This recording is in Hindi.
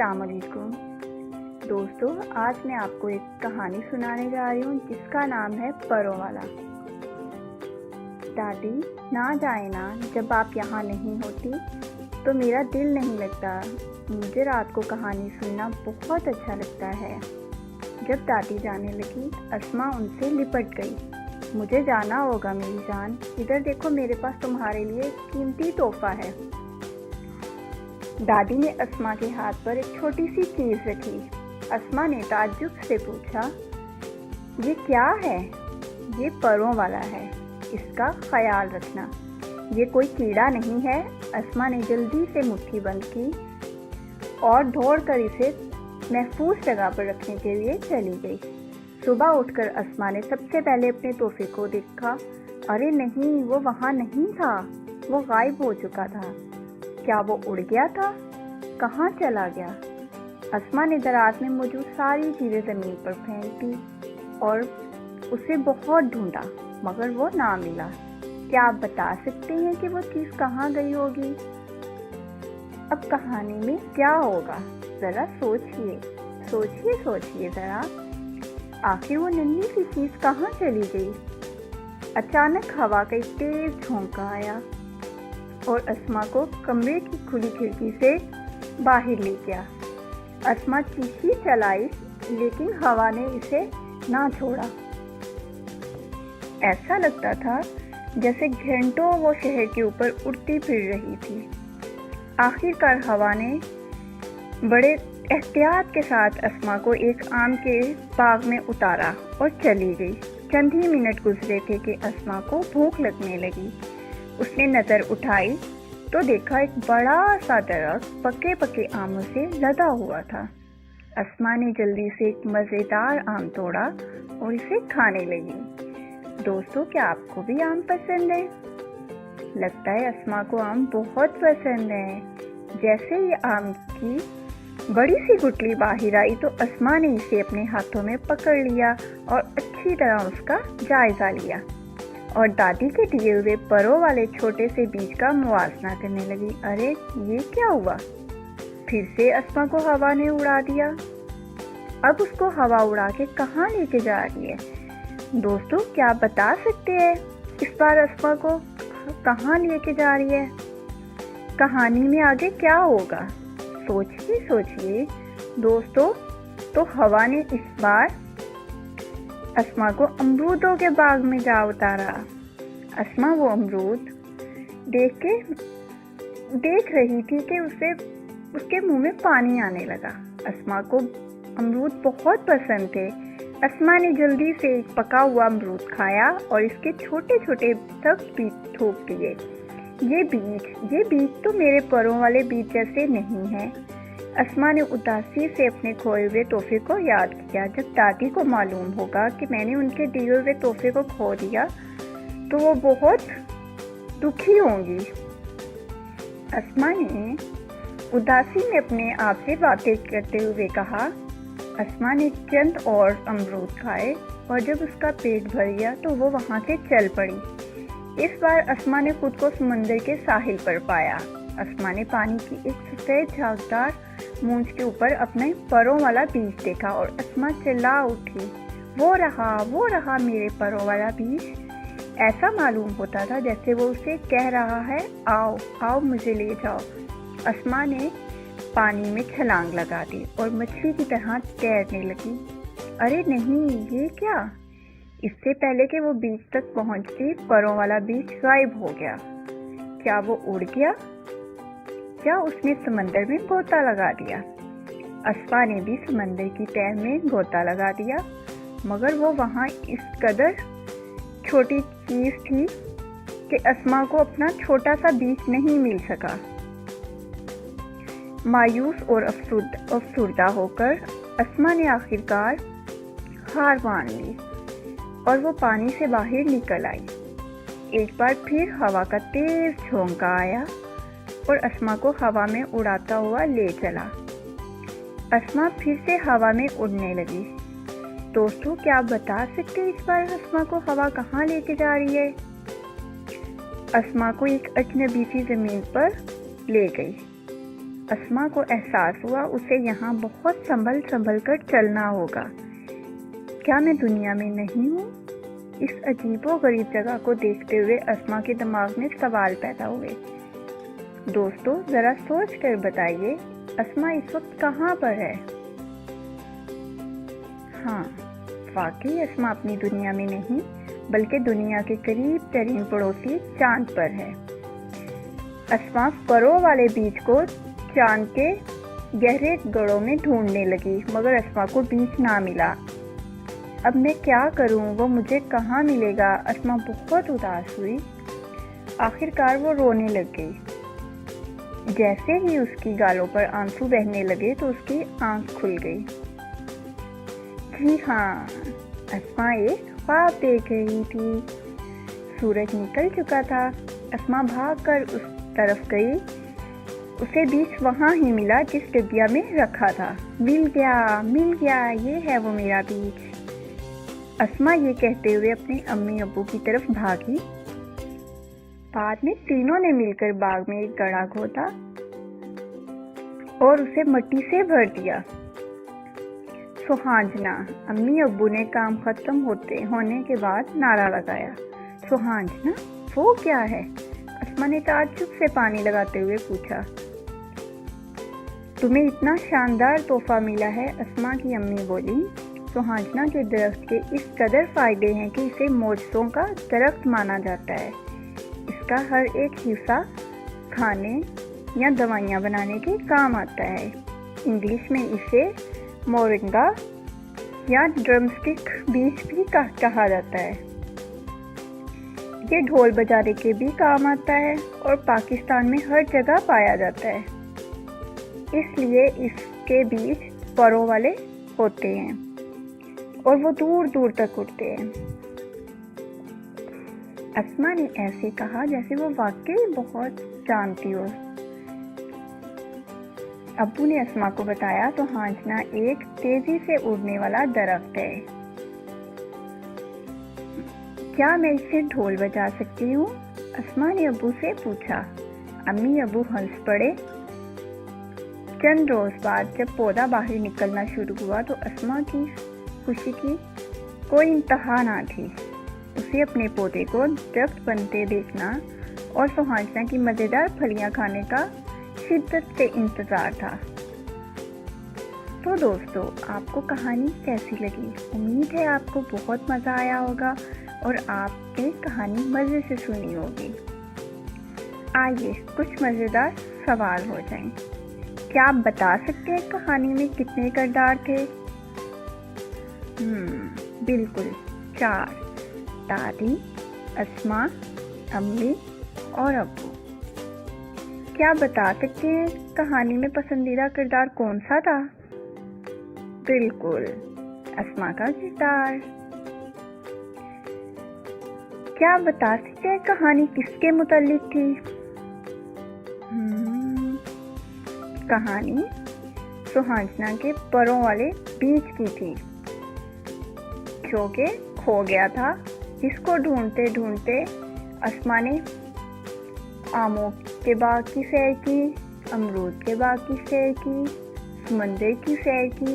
अस्सलाम वालेकुम दोस्तों, आज मैं आपको एक कहानी सुनाने जा रही हूँ जिसका नाम है परों वाला। दादी, ना जाए ना, जब आप यहाँ नहीं होती तो मेरा दिल नहीं लगता। मुझे रात को कहानी सुनना बहुत अच्छा लगता है। जब दादी जाने लगी, अस्मा उनसे लिपट गई। मुझे जाना होगा मेरी जान। इधर देखो, मेरे पास तुम्हारे लिए एक कीमती तोहफा है। दादी ने अस्मा के हाथ पर एक छोटी सी चीज रखी। अस्मा ने ताज्जुब से पूछा, ये क्या है? ये परों वाला है, इसका ख्याल रखना। ये कोई कीड़ा नहीं है। अस्मा ने जल्दी से मुट्ठी बंद की और दौड़कर इसे महफूज जगह पर रखने के लिए चली गई। सुबह उठकर अस्मा ने सबसे पहले अपने तोहफे को देखा। अरे नहीं, वो वहाँ नहीं था, वो गायब हो चुका था। क्या वो उड़ गया था? कहाँ चला गया? अस्मा ने दराज में मौजूद सारी चीजें जमीन पर फेंक दी और उसे बहुत ढूंढा, मगर वो ना मिला। क्या आप बता सकते हैं कि वो चीज कहाँ गई होगी? अब कहानी में क्या होगा? जरा सोचिए जरा। आखिर वो नन्ही सी चीज कहाँ चली गई? अचानक हवा का एक तेज झोंका आया और अस्मा को कमरे की खुली खिड़की से बाहर ले गया। अस्मा चीखी चलाई, लेकिन हवा ने इसे ना छोड़ा। ऐसा लगता था जैसे घंटों वो शहर के ऊपर उड़ती फिर रही थी। आखिरकार हवा ने बड़े एहतियात के साथ अस्मा को एक आम के बाग में उतारा और चली गई। चंद ही मिनट गुजरे थे कि अस्मा को भूख लगने लगी। उसने नजर उठाई तो देखा एक बड़ा सा दरख्त पके पके आमों से लदा हुआ था। अस्मा ने जल्दी से एक मजेदार आम तोड़ा और इसे खाने लगी। दोस्तों, क्या आपको भी आम पसंद है? लगता है अस्मा को आम बहुत पसंद है। जैसे ही आम की बड़ी सी गुठली बाहर आई तो अस्मा ने इसे अपने हाथों में पकड़ लिया और अच्छी तरह उसका जायजा लिया और दादी के दिए हुए परों वाले छोटे से बीज का मुआवजा करने लगी। अरे, ये क्या हुआ? फिर से अस्मा को हवा ने उड़ा दिया। अब उसको हवा उड़ा के कहाँ लेके जा रही है? दोस्तों, क्या आप बता सकते हैं इस बार अस्मा को कहाँ लेके जा रही है? कहानी में आगे क्या होगा? सोचिए दोस्तों। तो हवा ने इस बार अस्मा को अमरूदों के बाग में जा उतारा। अस्मा वो अमरूद देख रही थी कि उसके मुंह में पानी आने लगा। अस्मा को अमरूद बहुत पसंद थे। अस्मा ने जल्दी से एक पका हुआ अमरूद खाया और इसके छोटे छोटे सख्त बीज थूक दिए। ये बीज तो मेरे परों वाले बीज जैसे नहीं है। अस्मा ने उदासी से अपने खोए हुए तोहफे को याद किया। जब दादी को मालूम होगा कि मैंने उनके दिए हुए तोहफे को खो दिया तो वो बहुत दुखी होंगी। अस्मा ने उदासी में अपने आप से बातें करते हुए कहा। अस्मा ने चंद और अमरूद खाए और जब उसका पेट भर गया तो वो वहाँ से चल पड़ी। इस बार अस्मा ने खुद को समंदर के साहिल पर पाया। अस्मा ने पानी की एक सफेद झागदार मूंछ के ऊपर अपने परों वाला बीज देखा और अस्मा चिल्ला उठी, वो रहा मेरे परों वाला बीज। ऐसा मालूम होता था जैसे वो उसे कह रहा है, आओ आओ मुझे ले जाओ। अस्मा ने पानी में छलांग लगा दी और मछली की तरह तैरने लगी। अरे नहीं, ये क्या? इससे पहले कि वो बीच तक पहुंचती, परों वाला बीज गायब हो गया। क्या वो उड़ गया? क्या उसने समंदर में गोता लगा दिया? अस्मा ने भी समंदर की तह में गोता लगा दिया, मगर वो वहाँ इस कदर छोटी चीज थी कि अस्मा को अपना छोटा सा बीज नहीं मिल सका। मायूस और अफसुर्दा होकर अस्मा ने आखिरकार हार मान ली और वो पानी से बाहर निकल आई। एक बार फिर हवा का तेज झोंका आया और अस्मा को हवा में उड़ाता हुआ ले चला। अस्मा फिर से हवा में उड़ने लगी। दोस्तों, क्या आप बता सकते हैं इस बार अस्मा को हवा कहाँ लेके जा रही है? अस्मा को एक अजनबी सी जमीन पर ले गई। अस्मा को एहसास हुआ उसे यहाँ बहुत संभल संभल कर चलना होगा। क्या मैं दुनिया में नहीं हूँ? इस अजीबोगरीब जगह को देखते हुए अस्मा के दिमाग में सवाल पैदा हुए। दोस्तों, जरा सोच कर बताइए, अस्मा इस वक्त कहाँ पर है? हाँ, वाकई अस्मा अपनी दुनिया में नहीं बल्कि दुनिया के करीब तरीन पड़ोसी चांद पर है। अस्मा परों वाले बीज को चांद के गहरे गड़ों में ढूंढने लगी, मगर अस्मा को बीज ना मिला। अब मैं क्या करूं? वो मुझे कहाँ मिलेगा? अस्मा बहुत उदास हुई। आखिरकार वो रोने लग गई। जैसे ही उसकी गालों पर आंसू बहने लगे तो उसकी आंख खुल गई। जी हाँ, अस्मा एक ख्वाब देख रही थी। सूरज निकल चुका था। अस्मा भागकर उस तरफ गई। उसे बीज वहाँ ही मिला जिस डिबिया में रखा था। मिल गया, ये है वो मेरा बीज। अस्मा ये कहते हुए अपने अम्मी अब्बू की तरफ भागी। बाद में तीनों ने मिलकर बाग में एक गड्ढा खोदा और उसे मिट्टी से भर दिया। सुहांजना, अम्मी अब्बू ने काम खत्म होने के बाद नारा लगाया। सुहांजना, वो क्या है? अस्मा ने ताज्जुब से पानी लगाते हुए पूछा। तुम्हें इतना शानदार तोहफा मिला है, अस्मा की अम्मी बोली। सुहांजना के दरख्त के इस कदर फायदे हैं कि इसे मोजज़ों का दरख्त माना जाता है। इसका हर एक हिस्सा खाने या दवाइयाँ बनाने के काम आता है। इंग्लिश में इसे मोरिंगा या ड्रमस्टिक बीज भी कहा जाता है। ये ढोल बजाने के भी काम आता है और पाकिस्तान में हर जगह पाया जाता है। इसलिए इसके बीज परों वाले होते हैं और वो दूर दूर तक उड़ते हैं। अस्मा ने ऐसे कहा जैसे वो वाकई बहुत जानती हो। अब्बू ने अस्मा को बताया तो हांजना एक तेजी से उड़ने वाला दरख्त है। क्या मैं इससे ढोल बजा सकती हूँ? अस्मा ने अब्बू से पूछा। अम्मी अब्बू हंस पड़े। चंद रोज बाद जब पौधा बाहर निकलना शुरू हुआ तो अस्मा की खुशी की कोई इंतहा ना थी। उसे अपने पौधे को दरख्त बनते देखना और सुहांजना की मज़ेदार फलियां खाने का शिद्दत से इंतज़ार था। तो दोस्तों, आपको कहानी कैसी लगी? उम्मीद है आपको बहुत मज़ा आया होगा और आपने कहानी मज़े से सुनी होगी। आइए कुछ मज़ेदार सवाल हो जाएं। क्या आप बता सकते हैं कहानी में कितने किरदार थे? बिल्कुल 4। दादी, अस्मा, अम्मी और अब्बू। क्या बता सकते हैं कहानी में पसंदीदा किरदार कौन सा था? बिल्कुल, अस्मा का किरदार। क्या बता सकते हैं कहानी किसके मुतालिक थी? कहानी सुहांजना के परों वाले बीज की थी जो कि खो गया था, जिसको ढूंढते ढूंढते अस्मा ने आमों के बाग की सैर की, अमरूद के बाग की सैर की, समंदर की सैर की।